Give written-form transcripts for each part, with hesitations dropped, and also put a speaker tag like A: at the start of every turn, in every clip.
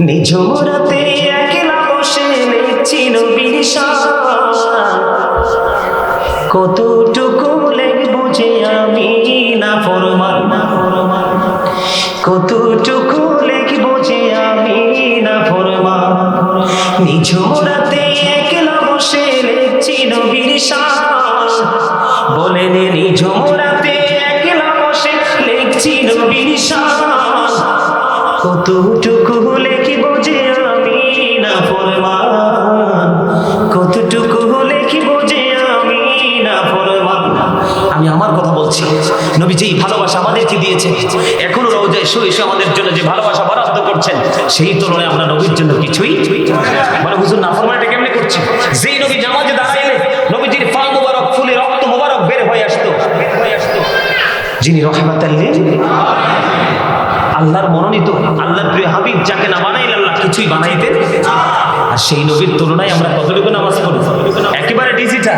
A: নিঝুমরাতে একলা বসে লিখছি নবীর শান, কতটুকু লিখবো যে আমি না ফরমান, কতটুকু লিখবো যে আমি না ফরমান। নিঝুমরাতে একলা বসে লিখছি নবীর শান, বলেন নিঝুমরাতে একলা বসে লিখছি নবীর শান, কতটুকু লিখিব যে আমি না ফরমান, কতটুকু লিখিব যে আমি না ফরমান। আমি আমার কথা বলছি, নবী যে ভালোবাসা আমাদেরকে দিয়েছে, এখনো রওজায় শুয়ে শুয়ে আমাদের জন্য যে ভালোবাসা বরাদ্দ করছেন, সেই তুলনায় আমরা নবীর জন্য কিছুই বলে হুজুর না ফরমানটা কেমনে করছি। যেই নবী নামাজে দাঁড়াইলে নবীজির পা মোবারক ফুলে রক্ত মোবারক বের হয়ে আসতো, যিনি রহমাতাল লিল আল্লাহর মনোনীত, আল্লাহর প্রিয় হাবিব, যাকে না বানাইলে আল্লাহ কিছুই বানাইতেন। আর সেই নবীর তুলনায় আমরা কতটুকু নামাজ পড়ি, একেবারে ডিজিটাল।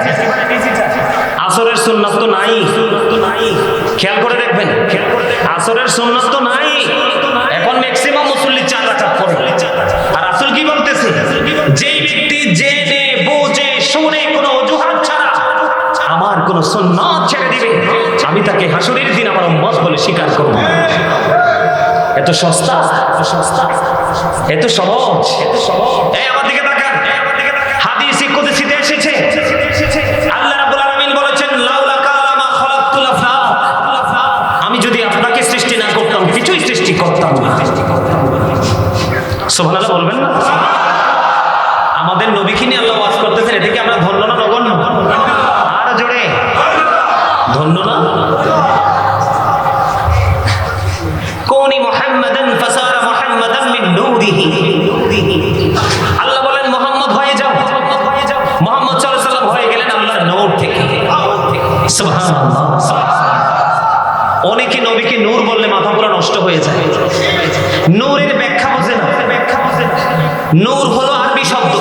A: আসরের সুন্নাত তো নাই, খেয়াল করে দেখবেন, আসরের সুন্নাত তো নাই। এখন ম্যাক্সিমাম মুসল্লি 4 রাকাত পড়ে। আর রাসূল কি বলতেছে, যে ব্যক্তি জেনে বুঝে শুনে কোনো অজুহাত ছাড়া আমার কোন সুন্নাত ছেড়ে দিবে, আমি তাকে হাসরের দিন আমার উম্মত বলে স্বীকার করব। এত সস্তা, এত সহজ। এই আমার দিকে তাকান, হাদিসে কুদসিতে এসেছে, আল্লাহ রাব্বুল আলামিন বলেছেন লাউলাকা মা খালাকতুল আফলাক, আমি যদি আপনাকে সৃষ্টি না করতাম কিছুই সৃষ্টি করতাম না। সুবহানাল্লাহ বলবেন না? আমাদের নবীকে নিয়ে আল্লাহ ওয়াজ করতেছেন, এটা কি আমরা ধন্য না নগণ্য? আর জোরে ধন্য না? কোনি মুহাম্মাদান ফাসারা মুহাম্মাদান মিন নূরিহি, আল্লাহ বলেন মুহাম্মদ হয়ে যাও। মুহাম্মদ সাল্লাল্লাহু আলাইহি ওয়াসাল্লাম হয়ে গেলেন আল্লাহর নূর থেকে। সুবহানাল্লাহ। অনেকে নবীকে নূর বললে মাথা পুরো নষ্ট হয়ে যায়। নূরের ব্যাখ্যা বোঝে না। নূর হলো আরবি শব্দ।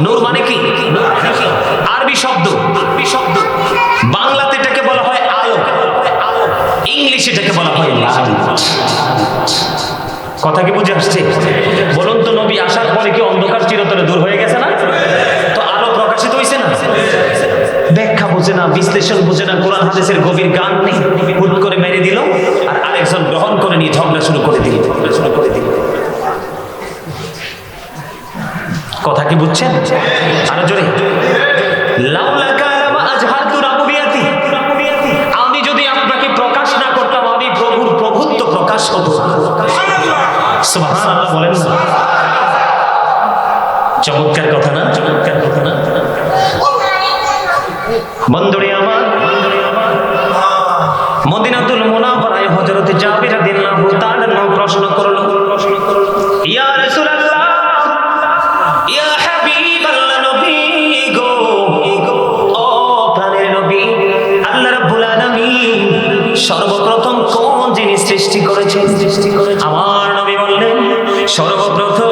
A: নূর মানে কি? আরবি শব্দ। বাংলাতে এটাকে বলা হয় আলো, ইংলিশে এটাকে বলা হয় লাইট। কথা কি বুঝে আসছে? বলুন তো, নবী আসার পরে কি অন্ধকার চিরতরে দূর হয়ে গেছে না? তো আলো প্রকাশিত হইছে না? ব্যাখ্যা বোঝে না, বিশ্লেষণ বোঝে না, কোরআন হাদিসের গভীর গান নেই, হুট করে মেরে দিল আর আরেকজন গ্রহণ করে নিয়ে ঝগড়া শুরু করে দিল। কথা কি বুঝছেন? আরো জোরে, লাউলাকা মা আজহারতু রাবুবিয়াতি, আমি যদি আপনাকে প্রকাশ না করতাম আমি প্রভুর প্রভুত্ব প্রকাশ হতো। সুবহানাল্লাহ বলেন না? চমৎকার কথা না? চমৎকার কথা না? বন্ধুরে আমার, মদিনাতুল মুনাওয়ারায় হযরত জাবির রাদিয়াল্লাহু তাআলা প্রশ্ন করলো, ইয়া রাসূলুল্লাহ, ইয়া হাবিবাল্লাহ, নবী গো, ও প্রাণের নবী, আল্লাহ রাব্বুল আলামিন সর্বপ্রথম কোন জিনিস সৃষ্টি করেছেন? আমার নবী বললেন, সর্বপ্রথম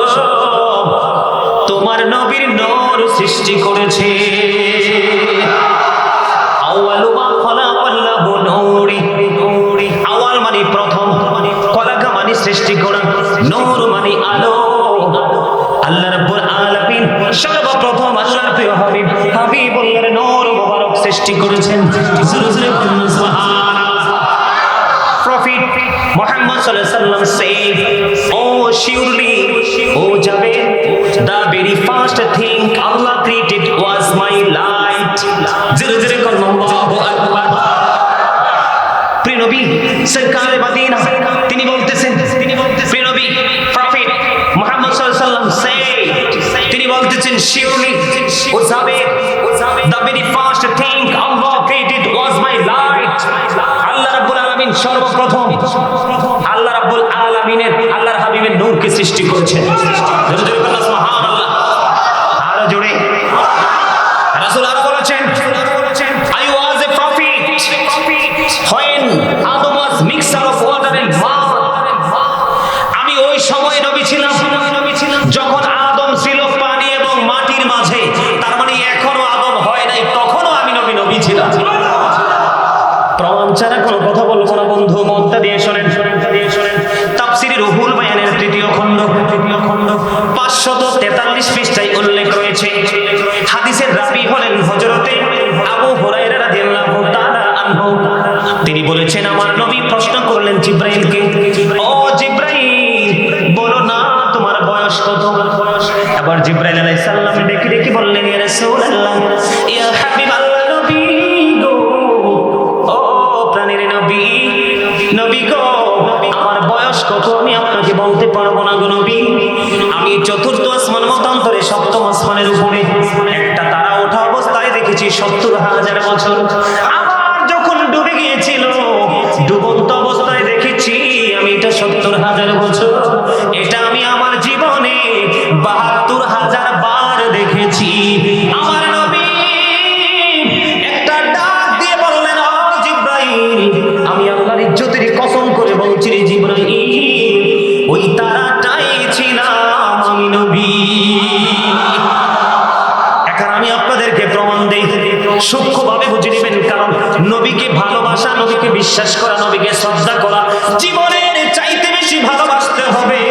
A: তোমার নবীর নূর সৃষ্টি করেছে। আউয়ালু মা খালাকাল্লাহু নূরি, আওয়াল মানে প্রথম, খালাকা মানে সৃষ্টি করা, নূর মানে আলো। আল্লাহ রাব্বুল আলামিন সর্বপ্রথম আল্লাহর প্রিয় হাবিব হাবিবুল্লাহর নূর মোবারক সৃষ্টি করেছেন। জোরে জোরে বলুন সুবহানাল্লাহ। প্রফেট মুহাম্মদ সাল্লাল্লাহু আলাইহি ওয়াসাল্লাম said, oh surely, oh Jabir, the very first thing Allah created was my light. জোরে জোরে বলুন আল্লাহু আকবার। প্রিয় নবী সরকারে মদিনা তিনি বলতেছেন, প্রিয় নবী প্রফেট মুহাম্মদ সাল্লাল্লাহু আলাইহি ওয়াসাল্লাম said, তিনি বলতেছেন, surely, oh Jabir, the very first thing Allah created was my light. আল্লাহ রাব্বুল আলামিন সর্বপ্রথম আল্লাহ রাব্বুল আলামিনের আল্লাহর হাবিবের নূরকে সৃষ্টি করেছেন। জোরে জোরে বলুন সুবহানাল্লাহ। আরো জোরে। রাসূল আরো বলেছেন, I was a prophet when Adam was mixture of water and mud. আমি ওই সময় নবী ছিলাম যখন আদম ছিল পানি এবং মাটির মাঝে। তার মানে এখনো আদম হয় নাই, তখনও আমি নবী ছিলাম। প্রমাণ ছাড়া কোনো কথা বলবো না বন্ধু, মনটা দিয়ে শোনেন। তাফসীরে রুহুল বায়ানের তৃতীয় খণ্ড একবার জিবরাইল আলাইহিস সালাম ডেকে ডেকে বললেন, ইয়া রাসূলুল্লাহ, ইয়া হাবিবাল্লাহ, নবী গো, ও প্রাণের নবী, নবী গো, আমার বয়স কত আমি আপনাকে বলতে পারবো না গো নবী। আমি চতুর্থ আসমান মতান্তরে সপ্তম আসমানের উপরে একটা তারা ওঠা অবস্থায় দেখেছি 70,000 বছর। আবার যখন ডুবে গিয়েছিল ডুবন্ত অবস্থায় দেখেছি আমি এটা 70,000 বছর। এটা আমি আমার জীবনে 72,000 বার দেখেছি। আমার নবী একটা ডাক দিয়ে বললেন, ও জিবরাইল, আমি আল্লাহর ইজ্জতের কসম করে বলছি রে জিবরাইল, ওই তারাটাই ছিলাম আমি নবী। এখন আমি আপনাদেরকে প্রমাণ দেই, সূক্ষ্মভাবে বুঝে নেবেন। কারণ নবীকে ভালোবাসা, নবীকে বিশ্বাস করা, নবীকে শ্রদ্ধা করা জীবনের চাইতে বেশি ভালোবাসতে হবে।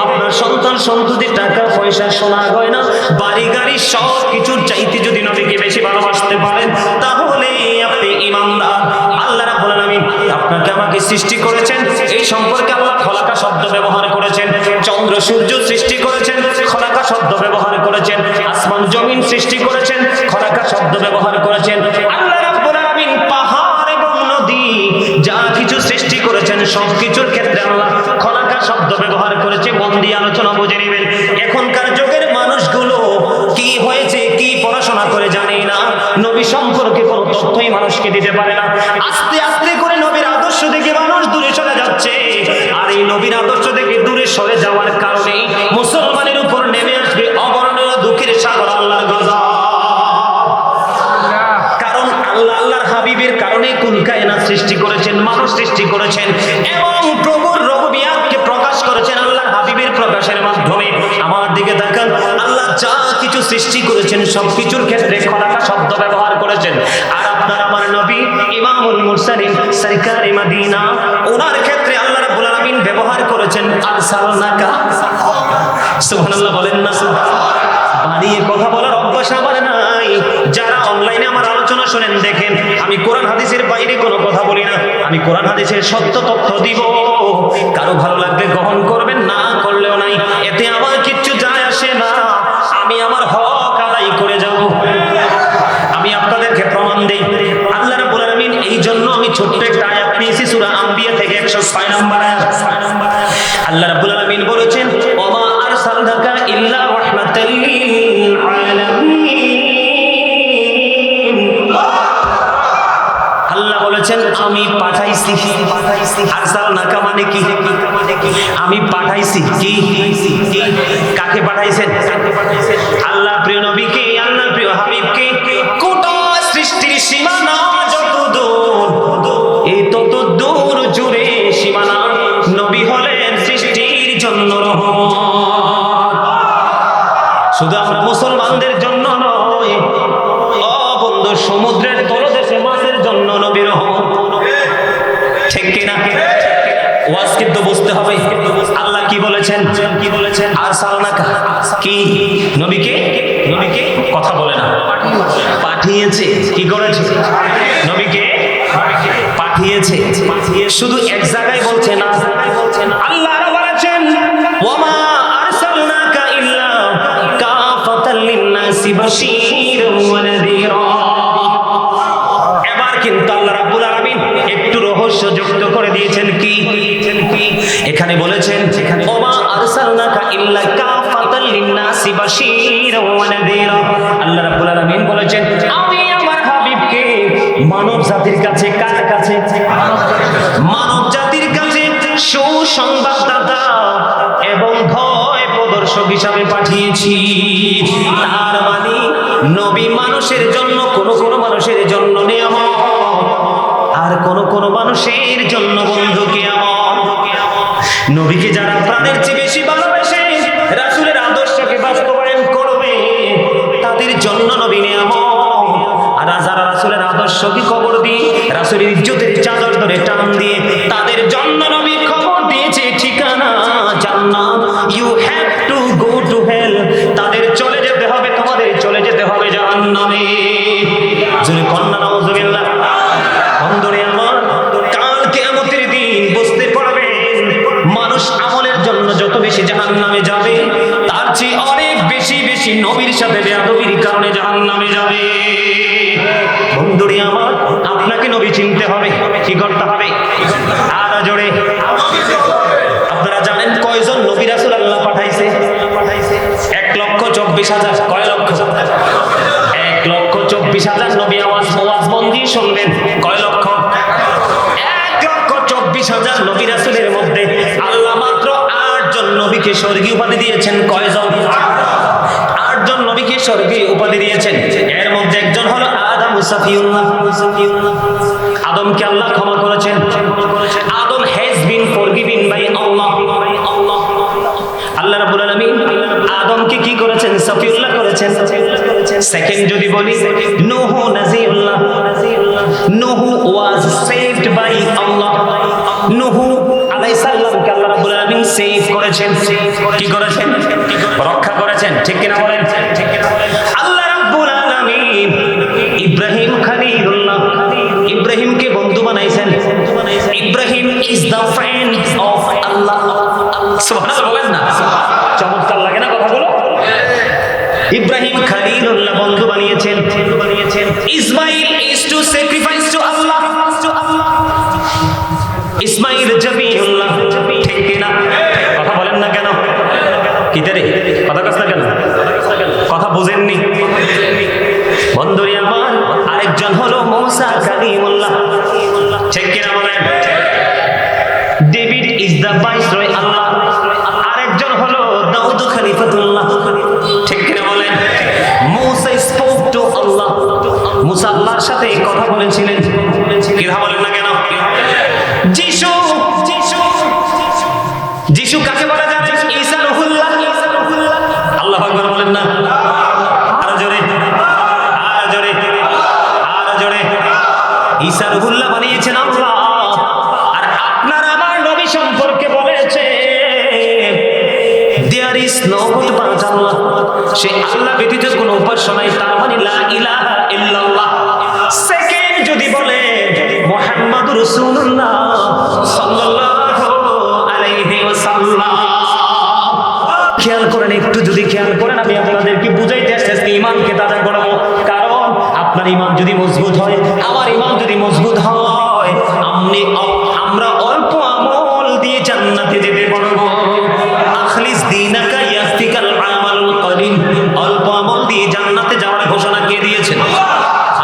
A: আপনার সন্তান সন্ততি, টাকা পয়সা, সোনা গয়না, বাড়ি গাড়ি সব কিছুর চাইতে যদি নবীকে বেশি ভালোবাসতে পারেন তাহলে আপনি ঈমানদার। আল্লাহ রাব্বুল আলামিন আপনাকে আমাকে সৃষ্টি করেছেন, এই সম্পর্কে আল্লাহ খলাকা শব্দ ব্যবহার করেছেন। চন্দ্র সূর্য সৃষ্টি করেছেন, খলাকা শব্দ ব্যবহার করেছেন। আসমান জমিন সৃষ্টি করেছেন, খলাকা শব্দ ব্যবহার করেছেন। আল্লাহ রাব্বুল আলামিন পাহাড় এবং নদী যা কিছু সৃষ্টি করেছেন সবকিছুর ক্ষেত্রে আল্লাহ খলাকা শব্দ ব্যবহার করেছে। মন দিয়ে আলোচনা বুঝে নেবেন। এখনকার যুগের মানুষগুলো কি হয়েছে, কি পড়াশোনা করে জানে না, নবী সম্পর্কে কোনো তথ্যই মানুষকে দিতে পারে না। আস্তে আস্তে করে নবীর আদর্শ থেকে মানুষ দূরে সরে যাচ্ছে। আর এই নবীর আদর্শ থেকে দূরে সরে যাওয়ার কারণে মুসলমানের উপর নেমে আসবে অবর্ণনীয় দুঃখের সাগর, আল্লাহর গজব। কারণ আল্লাহ আল্লাহর হাবিবের কারণে কুল কায়নাত সৃষ্টি করেছেন, মানুষ সৃষ্টি করেছেন এবং প্রভুর রূবিয়াতকে প্রকাশ করেছেন আল্লাহর হাবিবের প্রকাশের মাধ্যমে। আমার দিকে তাকান, আল্লাহ যা কিছু সৃষ্টি করেছেন সবকিছুর ক্ষেত্রে খলাকা শব্দ ব্যবহার করেছেন। আর আপনার আমার নবী ইমামুল মুরসালিন সরকারে মদিনা, ওনার ক্ষেত্রে আল্লাহ রাব্বুল আলামিন ব্যবহার করেছেন আরসালনাকা। সুবহানাল্লাহ বলেন না? বাড়িয়ে কথা বলার অভ্যাস আমার নাই। যারা অনলাইনে আমার আলোচনা শুনেন, দেখেন আমি কোরআন হাদিসের বাইরে কোনো কথা বলি না। আমি কোরআন হাদিসের সত্য তথ্য দিব। কারো ভালো লাগবে গ্রহণ করবেন, না করলেও নাই, এতে আমার কিচ্ছু যায় আসে না। আমি আমার হক আদায় করে যাব। আমি আপনাদেরকে প্রমাণ দেই। আল্লাহ রাব্বুল আলামিন, এই জন্য আমি ছোট্ট একটা আয়াত নিয়েছি সূরা আম্বিয়া থেকে 106 নম্বর আয়াত। আল্লাহ রাব্বুল আলামিন বলেছেন, ওমা আরসালনাকা ইল্লা রাহমাতাল লিল আলামিন। আল্লাহ বলেছেন আমি পাঠাইছি। আরসালনাকা মানে কি? আমি পাঠাইছি। কি? কাকে পাঠাইছেন? আল্লাহ প্রিয় নবীকে, আল্লাহ প্রিয় হাবিবকে। গোটা সৃষ্টির সীমানা যত দূর, এই তত দূর জুড়ে সীমানা নবী হলেন সৃষ্টির জন্য রহমত। শুধু আমরা মুসলমানদের জন্য নয়, ও বন্ধু, সমুদ্রের তলদেশে মাছের জন্য নবী রহমত। ঠিক কিনা? ওয়াজ কিন্তু বুঝতে হবে। আল্লাহ কি বলেছেন? কি বলেছেন? আরসালনাকা, কি নবীকে, নবীকে কথা বলে না, পাঠিয়েছে। কি করেছে? নবীকে পাঠিয়েছে। শুধু এক জায়গায় বলছে না, আল্লাহ বলেছেন ওয়ামা আরসালনাকা ইল্লা কাফাতাল লিন-নাসি বাশীরান ওয়া নাযীরা। এবার কিন্তু আল্লাহ রাব্বুল আলামিন একটু রহস্য যুক্ত করে দিয়েছেন। কি? এখানে বলেছেন ওমা আরসালনাকা ইল্লা কাফাতাল লিন-নাসি বাশীরান ওয়া নাযীরা। আল্লাহ রাব্বুল আলামিন বলেছেন আমি আমার হাবিবকে মানব জাতির কাছে, কার কাছে? মানব জাতির কাছে সুসংবাদদাতা এবং ভয় প্রদর্শক হিসাবে পাঠিয়েছি। তার মানে নবী মানুষের জন্য, কোন কোন মানুষের জন্য নিয়ামত, আর কোন কোন মানুষের জন্য বন্ধু কিয়ামত। নবীকে যারা প্রাণের চেয়ে বেশি ভালোবাসে, রাসূলের আদর্শকে বাস্তবায়ন করবে, তাদের জন্য নবী নিয়ামত। আর যারা রাসূলের আদর্শকে কবর দিয়ে, রাসূলের ইজ্জতের চাদর ধরে টান দিয়ে, তাদের জন্য নবী খবর দিয়েছে ঠিকানা জান্নাত। You have to go to hell. তাদের চলে যেতে হবে, তোমাদের চলে যেতে হবে জাহান্নামে। জোরে কন্না নাউযুবিল্লাহ। বন্ধুরে আমার, কাল কিয়ামতের দিন বুঝতে পারবেন মানুষ আমলের জন্য যত বেশি জাহান্নামে যাবে, তার চেয়ে অনেক বেশি বেশি নবীর সাথে বেয়াদবির কারণে জাহান্নামে যাবে। বন্ধুরে আমার, আপনাকে নবী চিনতে হবে, কি করতে হবে? আর জোরে। আপনারা জানেন কয়জন নবী রাসূল আল্লাহ পাঠাইছে? 1,24,000। কয় লক্ষ? 1,24,000 নবী আওয়াজ বন্দি শুনবেন। কয় লক্ষ? 1,24,000 নবী রাসূলের মধ্যে আল্লাহ মাত্র 8 জন নবীকে স্বর্গীয় উপাধি দিয়েছেন। কয়জন? 8 জন নবীকে স্বর্গীয় উপাধি দিয়েছেন। এর মধ্যে একজন হলো আদম সাফিউল্লাহ। আদমকে আল্লাহ ক্ষমা করেছেন। আদম হ্যাজ বিন ফরগিভেন বাই আল্লাহ। আল্লাহ রাব্বুল আলামিন আদমকে কি করেছেন? সাফিউল্লাহ করেছেন। সেকেন্ড যদি বলি, নূহ নাজিউল্লাহ। নূহ ওয়াজ সেভড বাই আল্লাহ। নূহ আলাইহিস সালামকে আল্লাহ রাব্বুল আলামিন সেভ করেছেন। কি করেছেন? রক্ষা করেছেন। ঠিক কি না বলেন? আল্লাহ রাব্বুল আলামিন ইব্রাহিম খলিলুল্লাহ, ইব্রাহিমকে বন্ধু বানাইছেন। Ibrahim is the friend of Allah. সুবহানাল্লাহ বলেন না? চমৎকার লাগে না কথাগুলো? ইব্রাহিম খলিলুল্লাহ বন্ধু বানিয়েছেন। Ismail is to sacrifice to Allah. Ismail Zabiullah. ঠিক কি না? কথা বলেন না কেন? কিতারে কথা কস না কেন? কথা বুঝেননি? বন্ধুরে আমার, আরেকজন হলো মূসা কালিমুল্লাহ। ঠিক কি না বলেন? ডেভিড ইজ দ্য ভাইসরয় আল্লাহ। আরেকজন হলো দাউদ খলিফাতুল্লাহ। ঠিক কি না বলেন? মূসা স্পোক টু আল্লাহ। মূসা আল্লাহর সাথে কথা বলেছিলেন। কি কথা বলেন না কেন? যিশু, যিশু কাকে বলা যায়? ঈসা রূহুল্লাহ। আল্লাহু আকবার বলেন না? আরো জোরে, আরো জোরে, আরো জোরে। ঈসা রূহুল্লাহ বানিয়েছেন আল্লাহ। আর আপনার আমার নবী সম্পর্কে বলেছে, there is no god but Allah. সে আল্লাহ ব্যতীত কোনো উপাস্য নাই, তার মানে লা ইলাহা ইল্লাল্লাহ। সেকেন্ড যদি বলে মুহাম্মাদুর রাসূলুল্লাহ সাল্লাল্লাহু আলাইহি ওয়াসাল্লাম। খেয়াল করেন, একটু যদি খেয়াল করেন, আমি আপনাদেরকে বুঝাইতে আসছি ঈমানকে তাজা করব। কারণ আপনার ঈমান যদি মজবুত হয়, আমার ঈমান যদি মজবুত হয়, আমরা অল্প আমল দিয়ে জান্নাতে যেতে পারবো। আখলিস দীনাকা ইয়াফতিকাল আমালুল কলিল। অল্প আমল দিয়ে জান্নাতে যাওয়ার ঘোষণা কে দিয়েছেন?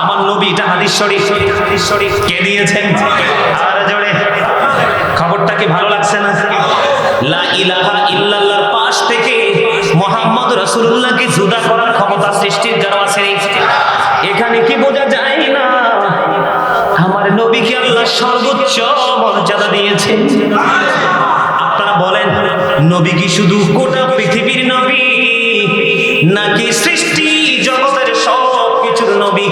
A: আমার নবী। এটা হাদিস শরীফ। কে দিয়েছেন? আর জোরে। খবরটা কি ভালো লাগছে না? লা ইলাহা ইল্লাল্লাহর পাশ থেকে মুহাম্মদ রাসূলুল্লাহকে জুদা করার ক্ষমতা সৃষ্টির কারো আছে? এখানে কি বোঝা যায় না আমার নবীকে আল্লাহ সর্বোচ্চ মর্যাদা দিয়েছেন? আপনারা বলেন, নবী কি শুধু গোটা পৃথিবীর নবী, নাকি সৃষ্টি জগতের সব কিছুর নবী?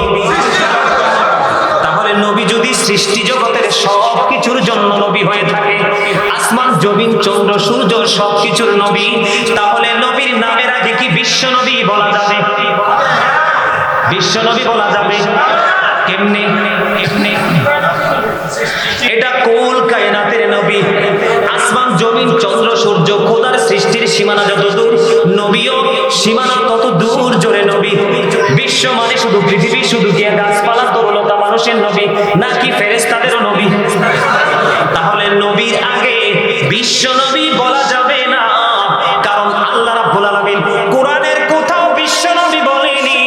A: তাহলে নবী যদি সৃষ্টি জগতের সব কিছুর জন্য নবী হয়ে থাকে, আসমান জমিন চন্দ্র সূর্য সব কিছুর নবী, তাহলে নবীর নামের আগে কি বিশ্ব নবী বলা যাবে? বিশ্ব নবী বলা যাবে কেমনে? এটা কুল কায়নাতের নবী। আসমান জমিন চন্দ্র সূর্য খোদার সৃষ্টির সীমানা যত দূর, নবীও সীমানা তত দূর জোরে নবী। বিশ্ব মানে শুধু পৃথিবী, শুধু কি গাছপালা তরুলতা মানুষের নবী, নাকি ফেরেশতাদেরও নবী? তাহলে নবীর আগে বিশ্ব নবী বলা যাবে না, কারণ আল্লাহ রাব্বুল আলামিন কোরআনের কোথাও বিশ্ব নবী বলেনি।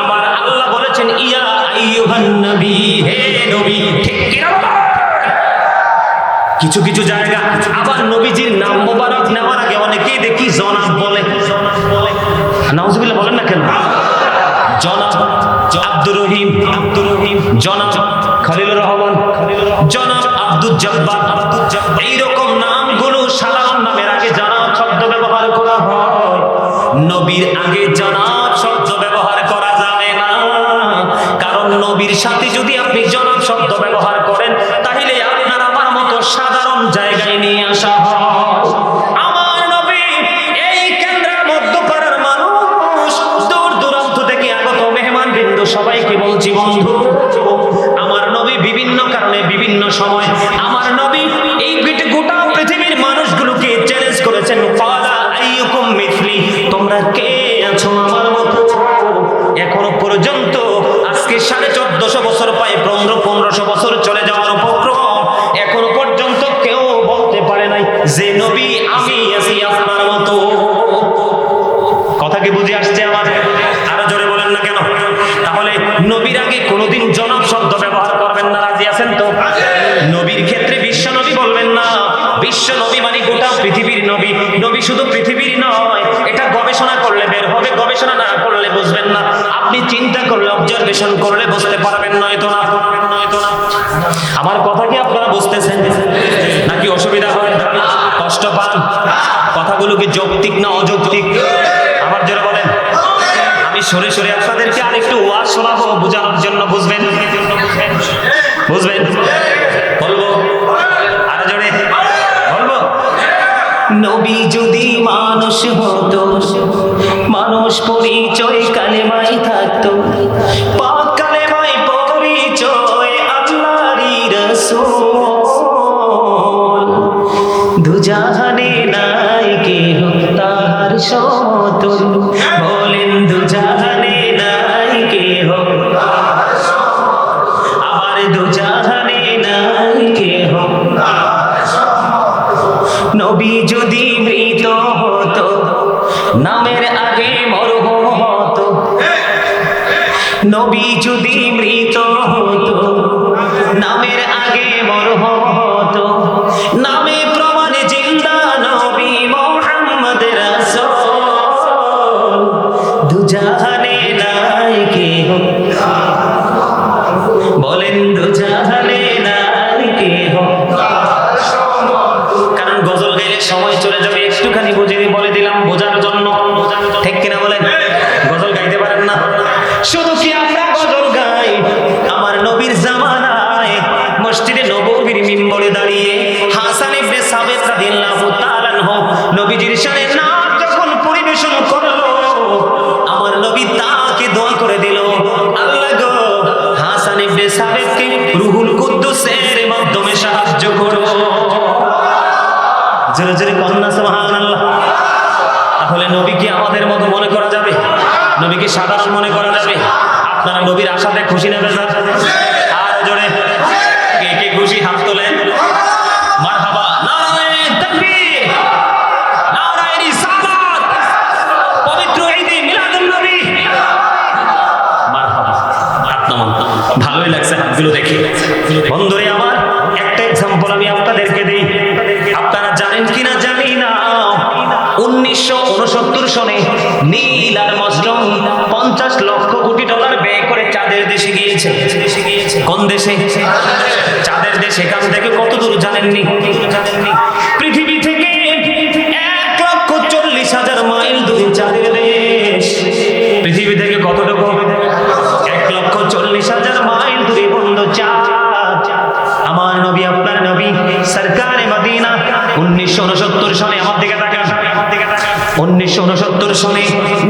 A: আবার আল্লাহ বলেছেন ইয়া আইয়ুহান নবী, হে নবী। ঠিক কি না? কিছু কিছু জায়গা আবার নবীজির নাম মোবারক নেওয়ার আগে অনেকেই দেখি জনাব বলে। নাউজুবিল্লাহ বলেন না কেন? জনাব আব্দুর রহিম, জনাব খলিলুর রহমান, জনাব আব্দুল জব্বার, এইরকম নামগুলো সাধারণ নামের আগে জনাব শব্দ ব্যবহার করা হয়। নবীর আগে জনাব শব্দ ব্যবহার করা যাবে না, কারণ নবীর সাথে যদি আপনি জনাব শব্দ ব্যবহার করেন, তাহলে আপনার আমার মতো সাধারণ জায়গায় নিয়ে আসা হয়। আমার নবী এই কেন্দ্রের মধ্যপাড়ার মানুষ, দূর দূরান্ত থেকে আগত মেহমান বিন্দু সবাইকে বলছি, বন্ধু, আমার নবী বিভিন্ন কারণে বিভিন্ন সময় আমার নবী এই গোটা পৃথিবীর মানুষগুলোকে চ্যালেঞ্জ করেছেন, ফালা আইয়ুকুম মিথলি, তোমরা কে আছো কি বুঝে আসছে আমার? আরো জোরে বলেন না কেন? তাহলে নবীর আগে কোনোদিন জনাব শব্দ ব্যবহার করবেন না, রাজি আছেন তো? নবীর ক্ষেত্রে বিশ্ব নবী বলবেন না। বিশ্ব নবী মানে গোটা পৃথিবীর নবী। নবী শুধু পৃথিবীর নয়, এটা গবেষণা করলে বের হবে, গবেষণা না করলে বুঝবেন না। আপনি চিন্তা করলে, অবজারভেশন করলে বুঝতে পারবেন, নয়তো না। আমার কথা কি আপনারা বুঝতেছেন নাকি অসুবিধা হয়, কষ্ট পান? কথাগুলো কি যৌক্তিক না অযৌক্তিক? আমার জোরে বলেন। আমি সরে সরে আপনাদেরকে আরেকটু ওয়াজ শোনাবো বোঝানোর জন্য, বুঝবেন? বুঝবেন? বলবো আরো জোরে বলবো। নবী যদি মানুষ হতো, মানুষ পরিচয় কালেমায় থাকতো, পাক কালেমায় পরিচয় আল্লাহরই রাসূল। দুজাহানে নাই কেহ তাহার সমতুল, বলেন দুজাহানে নাই কেহ, আবার দুজাহানে নাই কেহ। নবী যদি মৃত হতো, নামের আগে মরহুম হতো। নবী যদি মৃত হতো, নামের আগে মরহুম হতো। নামে প্রমাণে জিন্দা নবী মুহাম্মদ রাসূল। দুজাহানে নাই কেহ, বলেন দুজাহানে নাই কেহ। কারণ গজল গাইলে সময় চলে যাবে, একটুখানি বুঝিয়ে বলে দিলাম বোঝার জন্য, ঠিক কিনা বলেন? গজল গাইতে পারেন না? শুধু কি আমরা গজল গাই? আমার নবীর জামানায় মসজিদে নববীর মিম্বরে দাঁড়িয়ে হাসান ইবনে সাবিত রাদিয়াল্লাহু তাআলা আনহু নবীজির শানে নাত যখন পরিবেশন করলো, আমার নবী তাকে দোয়া করে দিল, আল্লাহ গো হাসান ইবনে সাবিতকে রুহুল কুদ্দুসের মাধ্যমে সাহায্য করো। জোরে জোরে কন্যা সুবহানাল্লাহ। তাহলে নবীকে আমাদের মতো মনে করা যাবে? নবীকে সাধারণ মনে করা যাবে? আপনারা নবীর আশাতে খুশি না বেজার? আর জোরে কে কে খুশি হাত তোলেন। মারহাবা, নারায়ে তাকবীর, নারায়ে রিসালাত, পবিত্র ঈদে মিলাদুন নবী। মারহাবা, আপনার ভালোই লাগছে হাতগুলো দেখে। বন্ধুরে আমার, একটা এক্সাম্পল আমি আপনাদেরকে দেই। আপনারা জানেন কিনা জানি না, 1969 সনে Neil Armstrong 50 lakh crore dollar ব্যয় করে চাঁদের দেশে গিয়েছে। কোন দেশে? চাঁদের দেশ। এখান থেকে কত দূর জানেননি? পৃথিবী থেকে 1,40,000 মাইল দূরে চাঁদের দেশ। পৃথিবী থেকে কতটুকু? 1,40,000 মাইল দূরে বন্ধু চাঁদ। আমার নবী, আপনার নবী সরকারে মদিনা 1969 সনে, আমার দিকে তাকান, 1969 সনে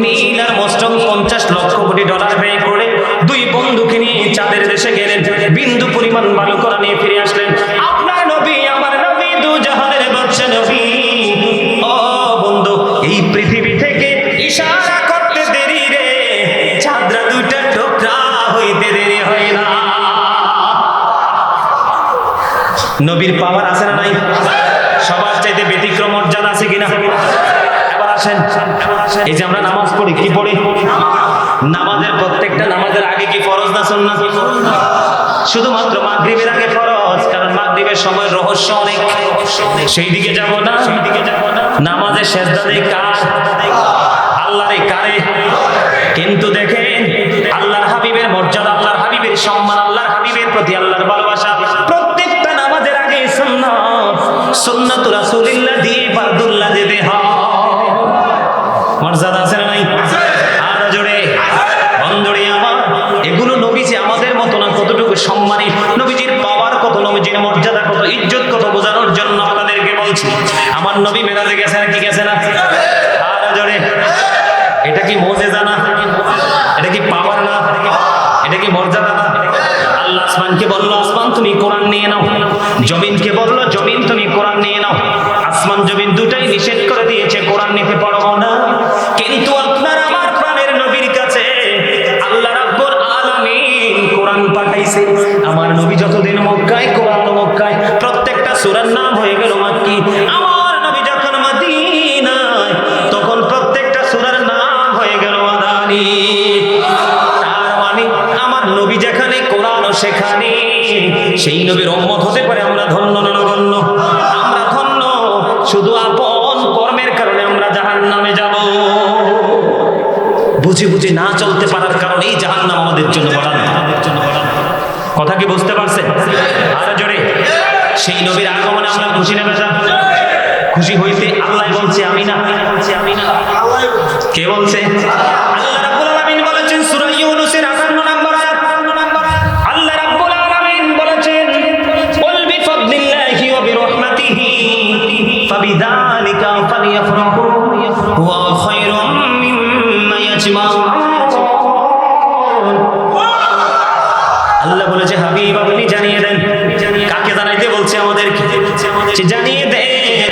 A: Neil Armstrong 50 lakh crore dollar ব্যয় করে দুই বন্ধুকে নিয়ে চাঁদের দেশে গেলেন। বিন্দু পরিমাণ বালু কণা নিয়ে ফিরে আসলেন। আপনার নবী, আমার নবী, দু জাহানের বাদশা নবী। ও বন্ধু, এই পৃথিবী থেকে ইশারা করতে দেরি রে, চাঁদরা দুইটা টুকরা হইতে দেরি হয় না। নবীর পাওয়ার আছে না নাই? সবার চাইতে ব্যতিক্রম মর্যাদা আছে কিনা? এবার আসেন, এই যে আমরা নামাজ পড়ি, কি পড়ি? নামাজের প্রত্যেকটা নামাজের আগে কি ফরজ না সুন্নাত? শুধুমাত্র মাগরিবের আগে ফরজ, কারণ মাগরিবের সময় রহস্য অনেক, সেই দিকে যাব না। নামাজের সেজদা দেয় কার? আল্লাহরে। কারে? কিন্তু দেখেন আল্লাহর হাবিবের মর্যাদা, আল্লাহর হাবিবের সম্মান, আল্লাহর হাবিবের প্রতি আল্লাহর ভালোবাসা। প্রত্যেকটা নামাজের আগে সুন্নাত, সুন্নাতুর রাসূলিল্লাহ দিয়ে ফারদুল্লাহ যেতে হয়। মর্যাদা আছে না নাই? আর জোরে বন্ধুরে আমার, এগুলো নবীজি আমাদের মতো না, কতটুকু সম্মানী, নবীজির পাওয়ার কত, নবীজির মর্যাদা কত, ইজ্জত কত বোঝানোর জন্য আপনাদেরকে বলছি। আমার নবী মেরাজে গেছে না? কি গেছে না? আর জোরে, এটা কি মুজিজা না? এটা কি পাওয়ার না? এটা কি মর্যাদা না? আল্লাহ আসমানকে বলল, আসমান তুমি কোরআন নিয়ে নাও। জমিনকে বলল, জমিন তুমি কোরআন নিয়ে নাও। আসমান জমিন দুটাই নিষেধ করে দিয়েছে কোরআন নিতে পারবো না। কিন্তু আপনার আমার প্রাণের নবীর কাছে আল্লাহ রাব্বুল আলামিন কোরআন পাঠাইছে। আমার নবী যতদিন মক্কায়, কোরআন মক্কায়, প্রত্যেকটা সূরার নাম হয়ে গেল মাক্কি। আমার নবী যখন মদিনায়, তখন প্রত্যেকটা সূরার নাম হয়ে বুঝে বুঝে না চলতে পারার কারণে এই জাহান্নাম আমাদের জন্য বানানো। কথা কি বুঝতে পারছেন? আর জোরে। সেই নবীর আগমনে আমরা খুশি না বেজা? খুশি হইতে আল্লাহ বলছে আমি না। কে বলছে? আল্লাহ রাব্বুল আলামিন বলেছেন সূরা ইউনূসের 58 নম্বর আয়াত। আল্লাহ রাব্বুল আলামিন বলেছেন কুল বিফাদলিল্লাহি ওয়া বিরহমাতিহি ফাবিযালিকা ফালইফরাহু ওয়া খায়রুম মিম্মা ইয়াজমাউন। আল্লাহ বলেছে হাবিব আপনি জানিয়ে দেন। কাকে জানাইতে বলছে? আমাদেরকে। জানিয়ে দেন